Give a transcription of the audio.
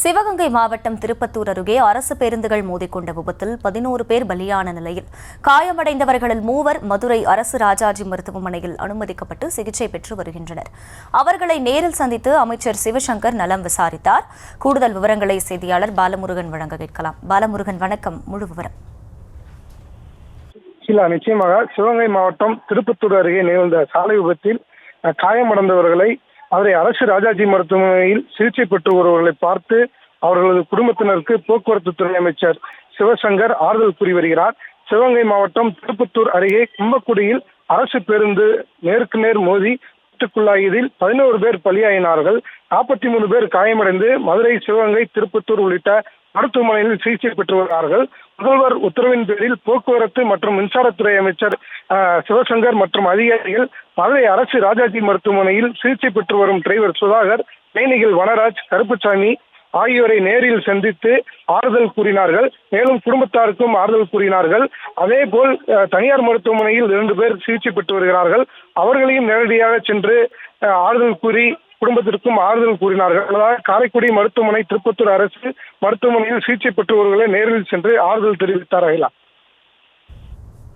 சிவகங்கை மாவட்டம் திருப்பத்தூர் அருகே அரசு பேருந்துகள் மோதிக்கொண்ட விபத்தில் 11 பேர் பலியான நிலையில் காயமடைந்தவர்களில் 3 மதுரை அரசு ராஜாஜி மருத்துவமனையில் அனுமதிக்கப்பட்டு சிகிச்சை பெற்று வருகின்றனர். அவர்களை நேரில் சந்தித்து அமைச்சர் சிவசங்கர் நலம் விசாரித்தார். கூடுதல் விவரங்களை செய்தியாளர் பாலமுருகன் வழங்க கேட்கலாம். பாலமுருகன், வணக்கம். முழு விவரம். நிச்சயமாக சிவகங்கை மாவட்டம் திருப்பத்தூர் அருகே நிகழ்ந்த சாலை விபத்தில் காயமடைந்தவர்களை மதுரை அரசு ராஜாஜி மருத்துவமனையில் சிகிச்சை பெற்று வருவர்களை பார்த்து அவர்களது குடும்பத்தினருக்கு போக்குவரத்து துறை அமைச்சர் சிவசங்கர் ஆறுதல் கூறி வருகிறார். சிவகங்கை மாவட்டம் திருப்பத்தூர் அருகே கும்பக்குடியில் அரசு பேருந்து நேருக்கு நேர் மோதி விபத்துக்குள்ளாகியதில் 11 பேர் பலியாயினார்கள். 43 பேர் காயமடைந்து மதுரை, சிவகங்கை, திருப்பத்தூர் உள்ளிட்ட மருத்துவமனையில் சிகிச்சை பெற்று வருகிறார்கள். முதல்வர் உத்தரவின் பேரில் போக்குவரத்து மற்றும் மின்சாரத்துறை அமைச்சர் சிவசங்கர் மற்றும் அதிகாரிகள் மதுரை அரசு ராஜாஜி மருத்துவமனையில் சிகிச்சை பெற்று வரும் டிரைவர் சுதாகர், பயணிகள் வனராஜ், கருப்புசாமி ஆகியோரை நேரில் சந்தித்து ஆறுதல் கூறினார்கள். மேலும் குடும்பத்தாருக்கும் ஆறுதல் கூறினார்கள். அதே போல் தனியார் மருத்துவமனையில் 2 பேர் சிகிச்சை பெற்று வருகிறார்கள். அவர்களையும் நேரடியாக சென்று ஆறுதல் கூறி குடும்பத்திற்கும் ஆறுதல் கூறினார்கள். அதாவது காரைக்குடி மருத்துவமனை, திருப்பத்தூர் அரசு மருத்துவமனையில் சிகிச்சை பெற்றவர்களை நேரில் சென்று ஆறுதல் தெரிவித்தார்கள்.